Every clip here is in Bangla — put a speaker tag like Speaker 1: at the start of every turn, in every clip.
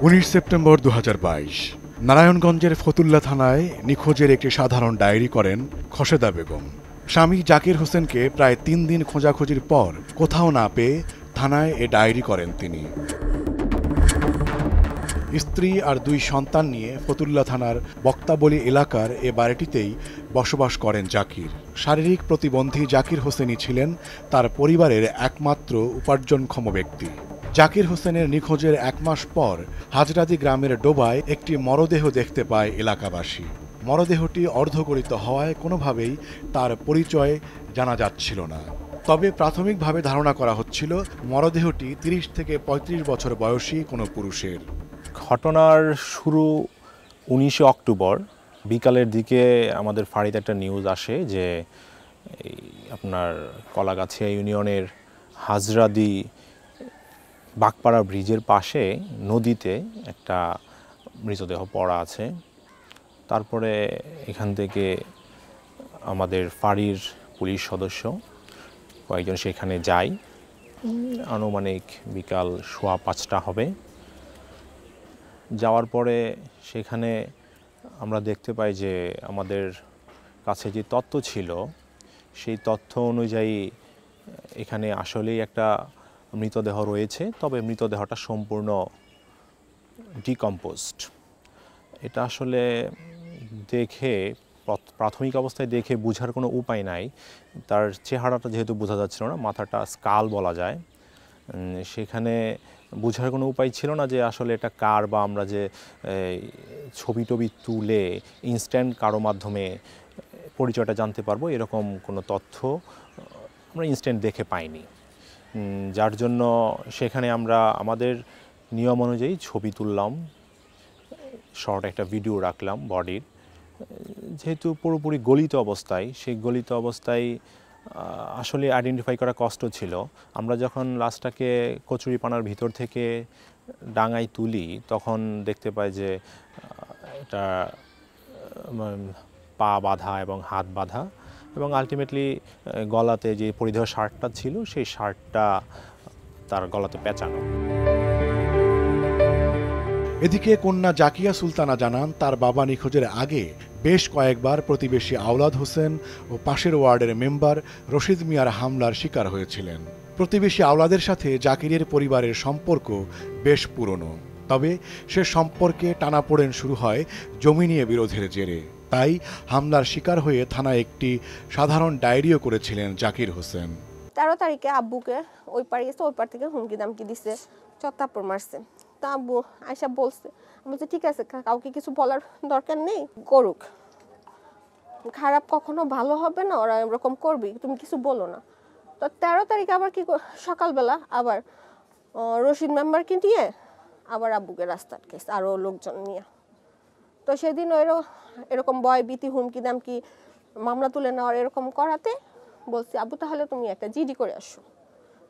Speaker 1: 19 সেপ্টেম্বর 2022 নারায়ণগঞ্জের ফতুল্লা থানায় নিখোঁজের একটি সাধারণ ডায়েরি করেন খোরশেদা বেগম। স্বামী জাকির হোসেনকে প্রায় 3 দিন খোঁজাখুঁজির পর কোথাও না পেয়ে থানায় এ ডায়েরি করেন তিনি। স্ত্রী আর 2 সন্তান নিয়ে ফতুল্লা থানার বক্তাবলী এলাকার এ বাড়িটিতেই বসবাস করেন জাকির। শারীরিক প্রতিবন্ধী জাকির হোসেনই ছিলেন তার পরিবারের একমাত্র উপার্জনক্ষম ব্যক্তি। জাকির হোসেনের নিখোঁজের 1 মাস পর হাজরাদি গ্রামের ডোবায় একটি মরদেহ দেখতে পায় এলাকাবাসী। মরদেহটি অর্ধগলিত হওয়ায় কোনোভাবেই তার পরিচয় জানা যাচ্ছিল না। তবে প্রাথমিকভাবে ধারণা করা হচ্ছিল মরদেহটি 30 থেকে 35 বছর বয়সী কোনো পুরুষের।
Speaker 2: ঘটনার শুরু 19 অক্টোবর বিকালের দিকে আমাদের ফাঁড়িতে একটা নিউজ আসে যে আপনার কলাগাছিয়া ইউনিয়নের হাজরাদি বাগপাড়া ব্রিজের পাশে নদীতে একটা মৃতদেহ পড়া আছে। তারপরে এখান থেকে আমাদের ফাঁড়ির পুলিশ সদস্য কয়েকজন সেখানে যায়। আনুমানিক বিকাল 5:15 হবে। যাওয়ার পরে সেখানে আমরা দেখতে পাই যে আমাদের কাছে যে তথ্য ছিল সেই তথ্য অনুযায়ী এখানে আসলেই একটা মৃতদেহ রয়েছে, তবে মৃতদেহটা সম্পূর্ণ ডিকম্পোজড। এটা আসলে দেখে প্রাথমিক অবস্থায় দেখে বোঝার কোনো উপায় নাই। তার চেহারাটা যেহেতু বোঝা যাচ্ছিল না, মাথাটা স্কাল বলা যায়, সেখানে বোঝার কোনো উপায় ছিল না যে আসলে এটা কার, বা আমরা যে ছবি টবি তুলে ইনস্ট্যান্ট কারো মাধ্যমে পরিচয়টা জানতে পারবো এরকম কোনো তথ্য আমরা ইনস্ট্যান্ট দেখে পাইনি। যার জন্য সেখানে আমরা আমাদের নিয়ম অনুযায়ী ছবি তুললাম, শর্ট একটা ভিডিও রাখলাম বডির। যেহেতু পুরোপুরি গলিত অবস্থায়, সেই গলিত অবস্থায় আসলে আইডেন্টিফাই করা কষ্ট ছিল। আমরা যখন লাশটাকে কচুরিপানার ভিতর থেকে ডাঙায় তুলি তখন দেখতে পাই যে এটা পা বাঁধা এবং হাত বাঁধা, এবং আলটিমেটলি গলাতে যে পরিধেয় শার্টটা ছিল সেই শার্টটা তার গলাতে পেঁচানো।
Speaker 1: এদিকে কন্যা জাকিয়া সুলতানা জানান তার বাবা নিখোঁজের আগে বেশ কয়েকবার প্রতিবেশী আওলাদ হোসেন ও পাশের ওয়ার্ডের মেম্বার রশিদ মিয়ার হামলার শিকার হয়েছিলেন। প্রতিবেশী আওলাদের সাথে জাকিরের পরিবারের সম্পর্ক বেশ পুরনো, তবে সে সম্পর্কে টানাপোড়েন শুরু হয় জমি নিয়ে বিরোধের জেরে। তাই হামলার শিকার হয়ে থানায় একটি সাধারণ ডায়েরিও করেছিলেন জাকির হোসেন।
Speaker 3: 13 তারিখে আব্বুকে ওই পাড়ে গেছে, ওই পাড় থেকে হুমকি দামকি দিছে, চত্তাপ্পর মারছে। তা আব্বু আয়সা বলছে, বলছে ঠিক আছে, কাউকে কিছু বলার দরকার নেই, করুক, খারাপ কখনো ভালো হবে না, ওরা এরকম করবি, তুমি কিছু বলো না। তো 13 তারিখে আবার কি সকালবেলা আবার রশিদ মেম্বারকে নিয়ে আবার আব্বুকে রাস্তা আটকেছে আরও লোকজন নিয়ে। তো সেদিন এরকম ভয় ভীতি হুমকি দামকি মামলা তুলে নেওয়ার এরকম করাতে বলছি আব্বু তাহলে তুমি একটা জিডি করে আসো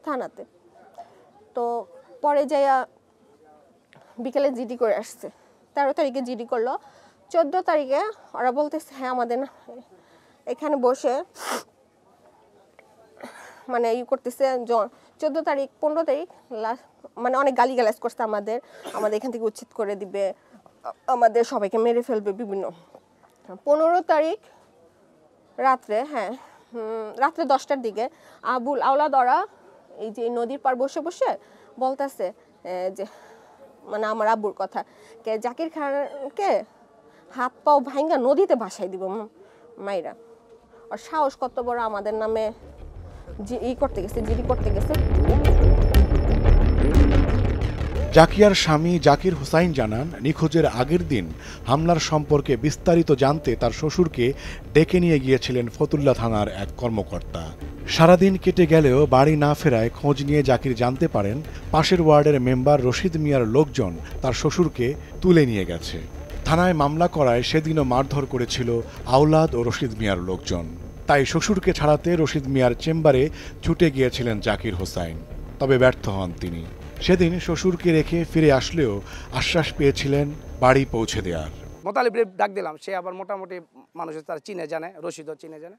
Speaker 3: থানাতে। তো পরে যাইয়া বিকেলে জিডি করে আসছে। 13 তারিখে জিডি করলো। 14 তারিখে ওরা বলতেছে হ্যাঁ আমাদের এখানে বসে মানে করতেছে। 14 তারিখ 15 তারিখ মানে অনেক গালিগালাজ করছে আমাদের এখান থেকে উচ্ছেদ করে দিবে, আমাদের সবাইকে মেরে ফেলবে বিভিন্ন। 15 তারিখ রাত্রে, হ্যাঁ রাত্রে 10টার দিকে আবুল আওলাদ ওরা এই যে নদীর পার বসে বসে বলতেছে যে মানে আমার আব্বুর কথা, কে জাকির খানকে হাত পাও ভাঙ্গা নদীতে ভাসাই দিব মাইরা। আর সাহস কত বড় আমাদের নামে করতে গেছে, জিডি করতে গেছে।
Speaker 1: জাকিয়ার স্বামী জাকির হোসাইন জানান নিখোঁজের আগের দিন হামলার সম্পর্কে বিস্তারিত জানতে তার শ্বশুরকে ডেকে নিয়ে গিয়েছিলেন ফতুল্লা থানার এক কর্মকর্তা। সারাদিন কেটে গেলেও বাড়ি না ফেরায় খোঁজ নিয়ে জাকির জানতে পারেন পাশের ওয়ার্ডের মেম্বার রশিদ মিয়ার লোকজন তার শ্বশুরকে তুলে নিয়ে গেছে। থানায় মামলা করায় সেদিনও মারধর করেছিল আওলাদ ও রশিদ মিয়ার লোকজন। তাই শ্বশুরকে ছাড়াতে রশিদ মিয়ার চেম্বারে ছুটে গিয়েছিলেন জাকির হোসাইন, তবে ব্যর্থ হন তিনি। সেদিন শ্বশুরকে রেখে ফিরে আসলেও আশ্বাস পেয়েছিলেন বাড়ি পৌঁছে দেওয়ার।
Speaker 4: মোতালিব ডাক দিলাম, সে আবার মোটামুটি মানুষের তার চিনে জানে, রশিদও চিনে জানে।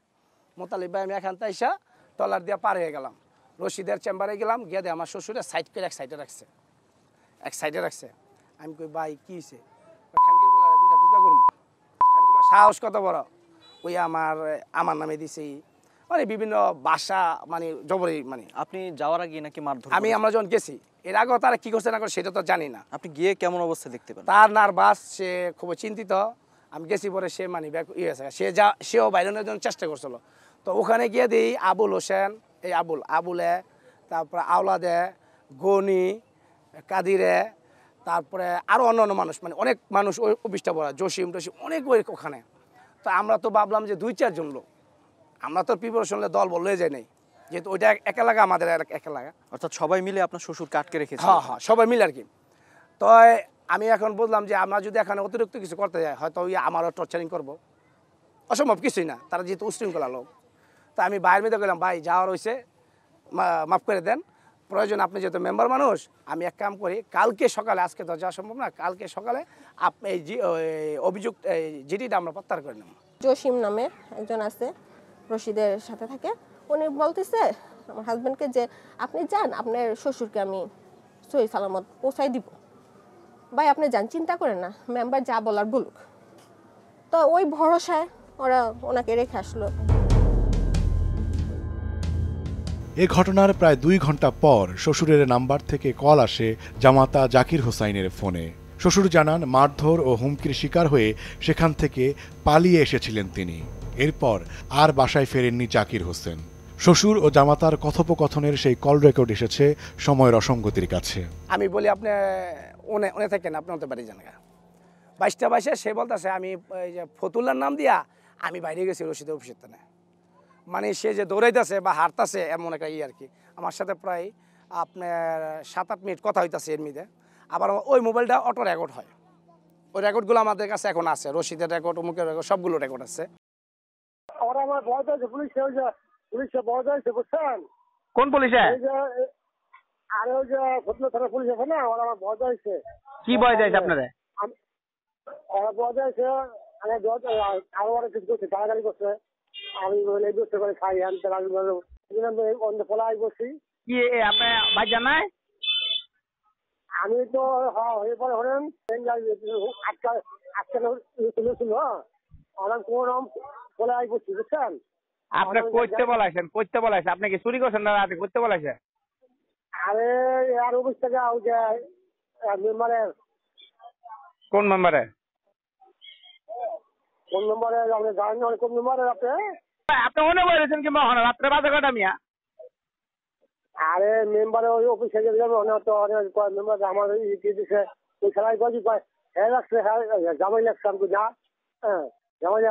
Speaker 4: মোতালিব ভাই আমি এখান থেকে টলার দিয়ে পার হয়ে গেলাম, রশিদের চেম্বারে গেলাম, গিয়ে আমার শ্বশুরে সাইড করে এক সাইডে রাখছে। আমি কই ভাই কি হয়েছে? খানকির বলা দুইটা টুকা করবো। খানকির বলা সাহস কত বড়, ওই আমার নামে দিছে, মানে বিভিন্ন ভাষা, মানে জবরি। মানে
Speaker 5: আপনি যাওয়ার আগে নাকি মারধর
Speaker 4: আমরা যখন গেছি, এর আগেও তারা কি করছে না করে সেটা তো জানি না।
Speaker 5: আপনি গিয়ে কেমন অবস্থা দেখতে পেলেন?
Speaker 4: তার নার্ভাস, সে খুব চিন্তিত। আমি গেছি পরে সে মানে সেও বাইরের জন্য চেষ্টা করছিল। তো ওখানে গিয়ে দিই আবুল হোসেন, এই আবুলে, তারপরে আওলাদে, গনি, কাদিরে, তারপরে আরও অন্য মানুষ, মানে অনেক মানুষ ওই অফিসটা বলা, জসিম অনেক ওই ওখানে। তো আমরা তো ভাবলাম যে 2-4 জন লোক, আমরা তো প্রিপারেশন দল বললে যাই নাই, যেহেতু ওইটা এক এলাকা, আমাদের এক এলাকা।
Speaker 5: অর্থাৎ সবাই মিলে আপনার শ্বশুরকে আটকে রেখেছে?
Speaker 4: হ্যাঁ, সবাই মিলে আর কি। তো আমি এখন বুঝলাম যে আমরা যদি এখানে অতিরিক্ত কিছু করতে যাই, হয়তো আমারও টর্চারিং করবো, অসম্ভব কিছুই না, তারা যেহেতু উশৃঙ্খলা লোক। তো আমি ভাইয়ের মেয়েদের গেলাম, ভাই যাওয়ার হয়েছে, মাফ করে দেন, প্রয়োজন আপনি যেহেতু মেম্বার মানুষ, আমি এক কাম করি, কালকে সকালে, আজকে তো যাওয়া সম্ভব না, কালকে সকালে আপনি এই অভিযোগ জিডিটা আমরা প্রত্যাহার করে নেব।
Speaker 3: জসিম নামে একজন আছে, রশিদের সাথে থাকে, উনি বলতেছে আমার হাজব্যান্ডকে যে আপনি যান, আপনার শ্বশুরকে আমি সহি সালামত পৌঁছাই দিব। ভাই আপনি যান, চিন্তা করেন না, মেম্বার যা বলার বলুক। তো ওই ভরসায় ওরা ওনাকে রেখে আসলো।
Speaker 1: এ ঘটনার প্রায় 2 ঘন্টা পর শ্বশুরের নাম্বার থেকে কল আসে জামাতা জাকির হোসাইনের ফোনে। শ্বশুর জানান মারধর ও হুমকির শিকার হয়ে সেখান থেকে পালিয়ে এসেছিলেন তিনি। এরপর আর বাসায় ফেরেননি জাকির হোসেন। শ্বশুর ও জামাতার কথোপকথনের সেই কল রেকর্ড এসেছে সময়ের অসঙ্গতির কাছে।
Speaker 4: আমি বলি আপনি উনি থাকেন, আপনি ওতে বাড়ি যান। 22টা সে বলতেছে আমি ফতুল্লার নাম দিয়া আমি বাইরে গেছি রশিদের অফিসের টানে। মানে সে যে দৌড়াইতেছে বা হারতেছে এমন একটা আর কি। আমার সাথে প্রায় আপনার 7-8 মিনিট কথা হইতেছে এর মধ্যে। আবার ওই মোবাইলটা অটো রেকর্ড হয়, ওই রেকর্ডগুলো আমাদের কাছে এখন আছে, রশিদের রেকর্ড, অমুকের রেকর্ড, সবগুলো রেকর্ড আছে।
Speaker 6: আমার ভয় পাইছে, পুলিশে ভয় পাইছে, বুঝছেন?
Speaker 7: কোন পুলিশে?
Speaker 6: আরে ওই যে ফতুল্লা থানা পুলিশ আছে না, ওরা আমার ভয় পাইছে।
Speaker 7: কি ভয় যাইছে আপনাদের?
Speaker 6: ওরা ভয় পাইছে, আরো অনেক কিছু করছে, গালাগালি করছে। আমি এই বুঝতে করে খাই আমি ফলাই বসি।
Speaker 7: কি আপনার ভাই জানায়?
Speaker 6: আমি তো হয়ে পরে হলেন আজকে তুলেছিল, আমার কোন ফলাই বসছি, বুঝছেন?
Speaker 7: আপনি করতে বলাইছেন, আপনি কি চুরি করছেন না আপনি করতে বলাইছেন?
Speaker 6: আরে আর অফিস থেকে মেম্বারের।
Speaker 7: কোন মেম্বারে?
Speaker 6: কোন নম্বরে আপনি জানেন না? কোন নম্বরে
Speaker 7: আপনি মনে বলেছেন কি মহান রাত্রে বাজে কটা মিয়া?
Speaker 6: আরে মেম্বারে ওই অফিসে মেম্বার আমার দিছে ওই খেলায় গজি পায় হ্যাঁ লাগছে, হ্যাঁ জামাই লাগছে। আমি না, হ্যাঁ জামাই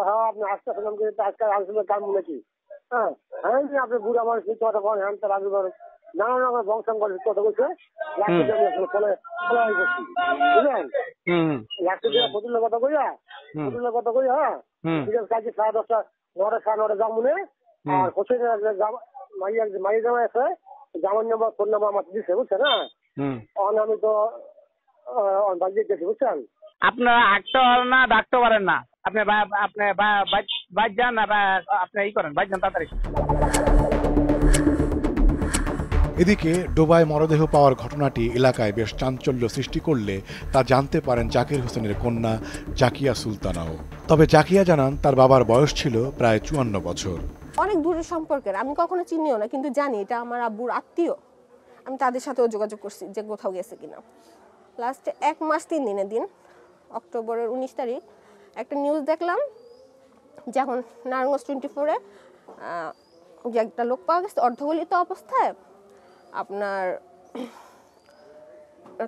Speaker 6: হ্যাঁ আপনি আসতে আসলাম আজকাল আলোচনার কাম নাকি? হ্যাঁ হ্যাঁ আপনি বুড়া মানুষ কথা বলেন, হ্যাঁ তার আগে নানা রকমের বংশাঙ্গের কথা বলছে। বুঝলেন লাগছে ফতুল্লার কথা কইয়া, হ্যাঁ ঠিক আছে, কালকে 10:30 9:30 যাবো। আর হোসেন মাইয়া জামাই আছে, জামাই নম্বর ফোন নাম্বার আমার দিচ্ছে, বুঝছেন? হ্যাঁ আমি তো বাড়িতে গেছি, বুঝছেন?
Speaker 7: আপনারা হাঁটতে পারেন না, ডাকতে পারেন না, আপনি বাইর যান না, আপনি ই করেন, বাইর যান তাড়াতাড়ি।
Speaker 1: এদিকে ডোবায় মরদেহ পাওয়ার ঘটনাটি এলাকায় বেশ চাঞ্চল্য সৃষ্টি করলে তা জানতে পারেন জাকির হোসেনের কন্যা জাকিয়া সুলতানাও। তবে জাকিয়া জানান তার বাবার বয়স ছিল প্রায় 54 বছর।
Speaker 3: অনেক দূরের সম্পর্কের, আমি কখনো চিনিও না, কিন্তু জানি এটা আমার আব্বুর আত্মীয়। আমি তাদের সাথেও যোগাযোগ করছি যে কোথাও গেছে কিনা। লাস্টে 1 মাস 3 দিনের দিন, অক্টোবরের 19 তারিখ একটা নিউজ দেখলাম যে এখন নারায়ণগঞ্জ 24-এ যে একটা লোক পাওয়া গেছে অর্ধগলিত অবস্থায়, আপনার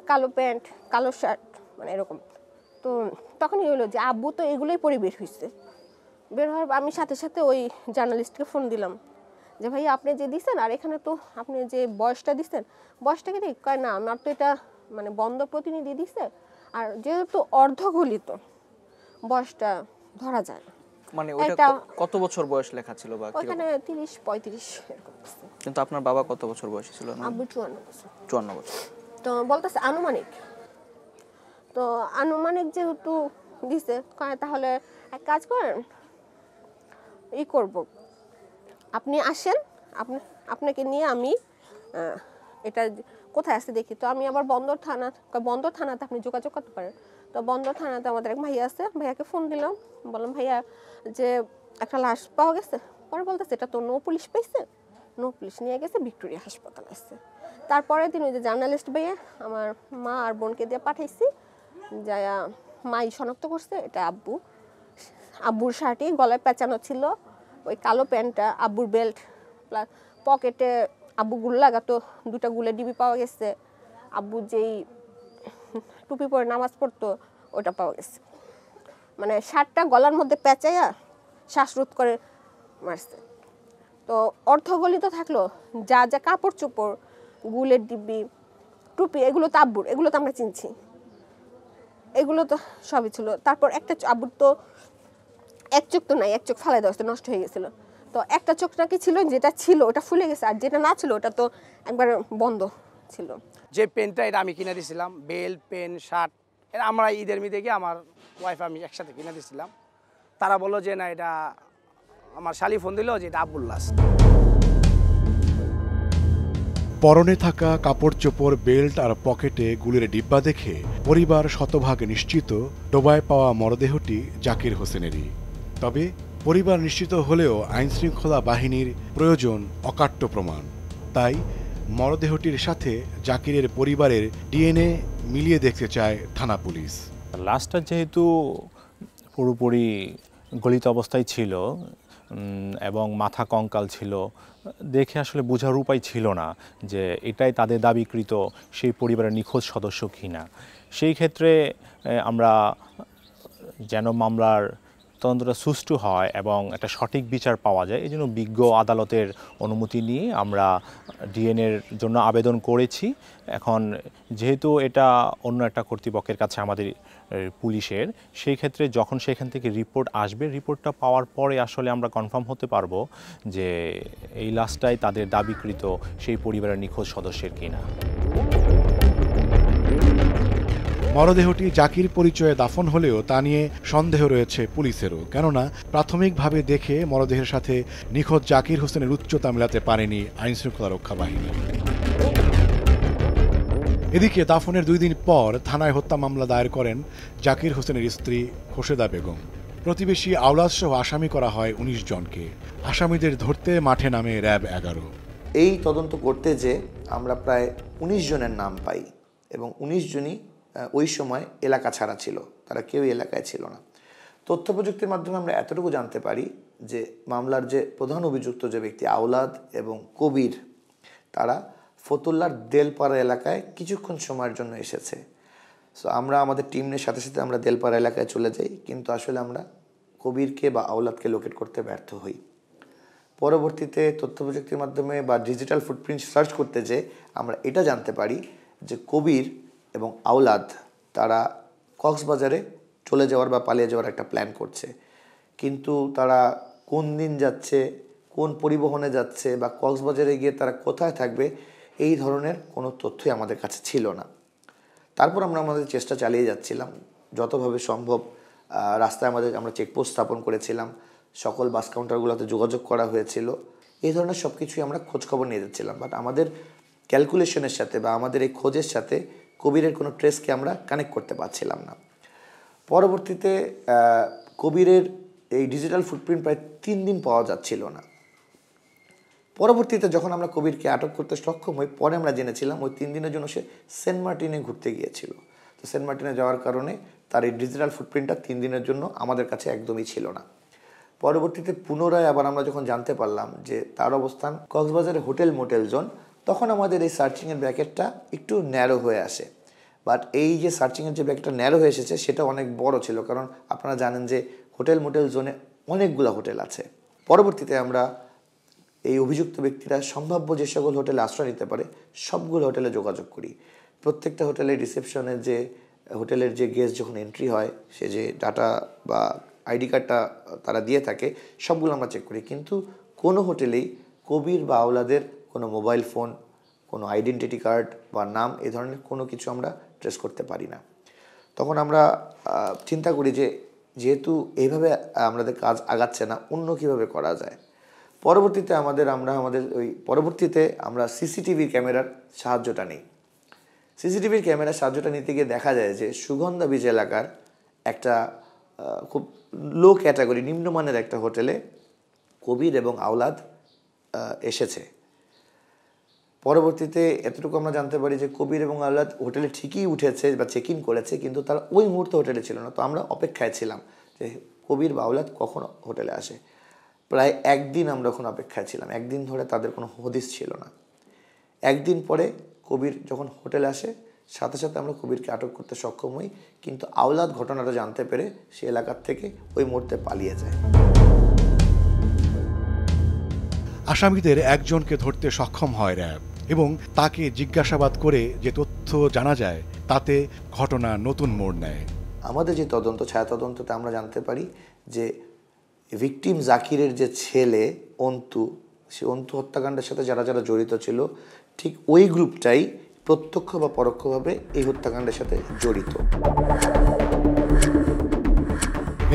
Speaker 3: কালো প্যান্ট কালো শার্ট, মানে এরকম। তো তখনই হলো যে আব্বু তো এগুলোই পরে বের হয়েছে। বের হওয়ার আমি সাথে সাথে ওই জার্নালিস্টকে ফোন দিলাম যে ভাই আপনি যে দিচ্ছেন, আর এখানে তো আপনি যে বয়সটা দিচ্ছেন, বয়সটাকে দেখ, কয় না আমার তো এটা মানে বন্ধ প্রতিনিধি দিচ্ছে, আর যেহেতু অর্ধগলিত বয়সটা ধরা যায় না।
Speaker 5: মানে ওটা কত বছর বয়স লেখা ছিল বা
Speaker 3: ওখানে 30-35 এরকম।
Speaker 5: কিন্তু আপনার বাবা কত বছর বয়সী ছিল?
Speaker 3: আব্বু 54 বছর।
Speaker 5: 54 বছর।
Speaker 3: তো বলতেছে আনুমানিক, তো আনুমানিক যেহেতু দিছে, কয় তাহলে এক কাজ করেন, করব, আপনি আসেন, আপনাকে নিয়ে আমি এটা কোথায় আছে দেখি। তো আমি আবার বন্দর থানাতে আপনি যোগাযোগ করতে পারেন। তো বন্দর থানাতে আমাদের এক ভাইয়া আছে, ভাইয়াকে ফোন দিলাম, বললাম ভাইয়া যে একটা লাশ পাওয়া গেছে। পরে বলতেছে এটা তো নো পুলিশ পাইছে, নো পুলিশ নিয়ে গেছে ভিক্টোরিয়া হাসপাতাল আসছে। তারপরের দিন ওই যে জার্নালিস্ট ভাইয়া আমার মা আর বোনকে দিয়ে পাঠাইছি, যা মাই শনাক্ত করছে এটা আব্বু। আব্বুর শার্টই গলায় পেঁচানো ছিল, ওই কালো প্যান্টটা আব্বুর বেল্ট, প্লাস পকেটে আব্বু গুল লাগাতো 2টা গুলের ডিবি পাওয়া গেছে। আব্বু যেই টুপি পরে নামাজ পড়তো ওটা পাওয়া গেছে। মানে শার্টটা গলার মধ্যে পেঁচাইয়া শ্বাসরোধ করে মারছে। তো অর্ধগলিত থাকলো, যা যা কাপড় চোপড়, গুলের ডিব্বি, টুপি, এগুলো তো আব্বুর, এগুলো তো আমরা চিনছি, এগুলো তো সবই ছিল। তারপর একটা আব্বুর তো এক চোখ তো নাই, এক চোখ ফালাই দেওয়া নষ্ট হয়ে গেছিল। তো একটা চোখ নাকি ছিল, যেটা ছিল ওটা ফুলে গেছে, আর যেটা না ছিল ওটা তো একবার বন্ধ ছিল।
Speaker 4: যে পেনটা এটা আমি কিনে দিয়েছিলাম, বেল্ট, পেন, শার্ট, এটা আমরা ঈদের মিদে গিয়ে আমার ওয়াইফ আমি একসাথে কিনে দিয়েছিলাম। তারা বললো যে না এটা, আমার শালি ফোন দিল যে এটা আব্বুর লাশ।
Speaker 1: পরনে থাকা কাপড় চোপড়, বেল্ট আর পকেটে গুলির ডিব্বা দেখে পরিবার শতভাগ নিশ্চিত ডোবায় পাওয়া মরদেহটি জাকির হোসেনেরই। তবে পরিবার নিশ্চিত হলেও আইনশৃঙ্খলা বাহিনীর প্রয়োজন অকাট্য প্রমাণ। তাই মরদেহটির সাথে জাকিরের পরিবারের ডিএনএ মিলিয়ে দেখতে চায় থানা পুলিশ।
Speaker 2: লাশটা যেহেতু পুরোপুরি গলিত অবস্থায় ছিল এবং মাথা কঙ্কাল ছিল, দেখে আসলে বোঝার উপায় ছিল না যে এটাই তাদের দাবিকৃত সেই পরিবারের নিখোঁজ সদস্য কিনা। সেই ক্ষেত্রে আমরা যেন মামলার তদন্তটা সুষ্ঠু হয় এবং একটা সঠিক বিচার পাওয়া যায়, এই জন্য বিজ্ঞ আদালতের অনুমতি নিয়ে আমরা ডিএনএর জন্য আবেদন করেছি। এখন যেহেতু এটা অন্য একটা কর্তৃপক্ষের কাছে আমাদের পুলিশের, সেই ক্ষেত্রে যখন সেখান থেকে রিপোর্ট আসবে, রিপোর্টটা পাওয়ার পরে আসলে আমরা কনফার্ম হতে পারবো যে এই লাশটাই তাদের দাবিকৃত সেই পরিবারের নিখোঁজ সদস্যের কিনা।
Speaker 1: মরদেহটি জাকির পরিচয়ে দাফন হলেও তা নিয়ে সন্দেহ রয়েছে পুলিশেরও, কেননা প্রাথমিকভাবে দেখে মরদেহের সাথে নিখোঁজ জাকির হোসেনের উচ্চতা মেলাতে পারেনি আইনশৃঙ্খলা রক্ষা বাহিনী। এদিকে দাফনের 2 দিন পর থানায় হত্যা মামলা দায়ের করেন জাকির হোসেনের স্ত্রী খোশেদা বেগম। প্রতিবেশী আওলাদ সহ আসামি করা হয় 19 জনকে। আসামিদের ধরতে মাঠে নামে র্যাব 11।
Speaker 8: এই তদন্ত করতে যে আমরা প্রায় 19 জনের নাম পাই এবং 19 জনই ওই সময় এলাকা ছাড়া ছিল, তারা কেউই এলাকায় ছিল না। তথ্য প্রযুক্তির মাধ্যমে আমরা এতটুকু জানতে পারি যে মামলার যে প্রধান অভিযুক্ত যে ব্যক্তি আওলাদ এবং কবির, তারা ফতুল্লার দেলপাড়া এলাকায় কিছুক্ষণ সময়ের জন্য এসেছে। সো আমরা আমাদের টিমের সাথে সাথে আমরা দেলপাড়া এলাকায় চলে যাই, কিন্তু আসলে আমরা কবিরকে বা আওলাদকে লোকেট করতে ব্যর্থ হই। পরবর্তীতে তথ্য প্রযুক্তির মাধ্যমে বা ডিজিটাল ফুটপ্রিন্ট সার্চ করতে যে আমরা এটা জানতে পারি যে কবির এবং আওলাদ তারা কক্সবাজারে চলে যাওয়ার বা পালিয়ে যাওয়ার একটা প্ল্যান করছে, কিন্তু তারা কোন দিন যাচ্ছে, কোন পরিবহনে যাচ্ছে বা কক্সবাজারে গিয়ে তারা কোথায় থাকবে, এই ধরনের কোনো তথ্যই আমাদের কাছে ছিল না। তারপর আমরা আমাদের চেষ্টা চালিয়ে যাচ্ছিলাম যতভাবে সম্ভব। রাস্তায় আমরা চেকপোস্ট স্থাপন করেছিলাম, সকল বাস কাউন্টারগুলোতে যোগাযোগ করা হয়েছিল, এই ধরনের সব কিছুই আমরা খোঁজখবর নিয়ে যাচ্ছিলাম। বাট আমাদের ক্যালকুলেশনের সাথে বা আমাদের এই খোঁজের সাথে কবিরের কোনো ট্রেসকে আমরা কানেক্ট করতে পারছিলাম না। পরবর্তীতে কবিরের এই ডিজিটাল ফুটপ্রিন্ট প্রায় 3 দিন পাওয়া যাচ্ছিল না। পরবর্তীতে যখন আমরা কবিরকে আটক করতে সক্ষম হই, পরে আমরা জেনেছিলাম ওই 3 দিনের জন্য সে সেন্ট মার্টিনে ঘুরতে গিয়েছিল। তো সেন্ট মার্টিনে যাওয়ার কারণে তার এই ডিজিটাল ফুটপ্রিন্টটা 3 দিনের জন্য আমাদের কাছে একদমই ছিল না। পরবর্তীতে পুনরায় আবার আমরা যখন জানতে পারলাম যে তার অবস্থান কক্সবাজারে হোটেল মোটেল জোন, তখন আমাদের এই সার্চিংয়ের ব্র্যাকেটটা একটু ন্যারো হয়ে আসে। বাট এই যে সার্চিংয়ের যে ব্র্যাকেটটা ন্যারো হয়ে এসেছে সেটা অনেক বড় ছিল, কারণ আপনারা জানেন যে হোটেল মোটেল জোনে অনেকগুলো হোটেল আছে। পরবর্তীতে আমরা এই অভিযুক্ত ব্যক্তিরা সম্ভাব্য যে সকল হোটেলে আশ্রয় নিতে পারে সবগুলো হোটেলে যোগাযোগ করি। প্রত্যেকটা হোটেলের রিসেপশনের যে হোটেলের যে গেস্ট যখন এন্ট্রি হয়, সে যে ডাটা বা আইডি কার্ডটা তারা দিয়ে থাকে, সবগুলো আমরা চেক করি, কিন্তু কোনো হোটেলেই কবির বা আওলাদের কোনো মোবাইল ফোন, কোনো আইডেন্টিটি কার্ড বা নাম, এ ধরনের কোনো কিছু আমরা ট্রেস করতে পারি না। তখন আমরা চিন্তা করি যে যেহেতু এইভাবে আমাদের কাজ আগাচ্ছে না, অন্য কীভাবে করা যায়। পরবর্তীতে আমরা সিসিটিভি ক্যামেরার সাহায্যটা নিই। সিসিটিভির ক্যামেরার সাহায্যটা নিতে গিয়ে দেখা যায় যে সুগন্ধা বিচ এলাকার একটা খুব লো ক্যাটাগরি নিম্নমানের একটা হোটেলে কবির এবং আওলাদ এসেছে। পরবর্তীতে এতটুকু আমরা জানতে পারি যে কবির এবং আওলাদ হোটেলে ঠিকই উঠেছে বা চেক ইন করেছে, কিন্তু তারা ওই মুহূর্তে হোটেলে ছিল না। তো আমরা অপেক্ষায় ছিলাম যে কবির বা আওলাদ কখন হোটেলে আসে। প্রায় একদিন আমরা ওখানে অপেক্ষায় ছিলাম, একদিন ধরে তাদের কোনো হদিস ছিল না। একদিন পরে কবির যখন হোটেলে আসে সাথে সাথে আমরা কবিরকে আটক করতে সক্ষম হই, কিন্তু আওলাদ ঘটনাটা জানতে পেরে সে এলাকার থেকে ওই মুহূর্তে পালিয়ে যায়।
Speaker 1: আসামিদের একজনকে ধরতে সক্ষম হয় র্যাব এবং তাকে জিজ্ঞাসাবাদ করে যে তথ্য জানা যায় তাতে ঘটনা নতুন মোড় নেয়।
Speaker 8: আমাদের যে তদন্ত, ছায়া তদন্ততে আমরা জানতে পারি যে ভিকটিম জাকিরের যে ছেলে অন্তু, সে অন্তু হত্যাকাণ্ডের সাথে যারা যারা জড়িত ছিল ঠিক ওই গ্রুপটাই প্রত্যক্ষ বা পরোক্ষভাবে এই হত্যাকাণ্ডের সাথে জড়িত।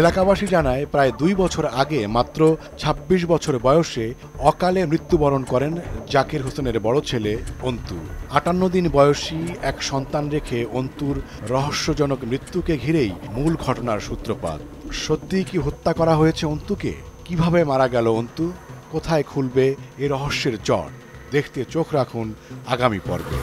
Speaker 1: এলাকাবাসী জানায় প্রায় 2 বছর আগে মাত্র 26 বছর বয়সে অকালে মৃত্যুবরণ করেন জাকির হোসেনের বড় ছেলে অন্তু। 58 দিন বয়সী এক সন্তান রেখে অন্তুর রহস্যজনক মৃত্যুকে ঘিরেই মূল ঘটনার সূত্রপাত। সত্যিই কি হত্যা করা হয়েছে অন্তুকে? কিভাবে মারা গেল অন্তু? কোথায় খুলবে এ রহস্যের জট? দেখতে চোখ রাখুন আগামী পর্বে।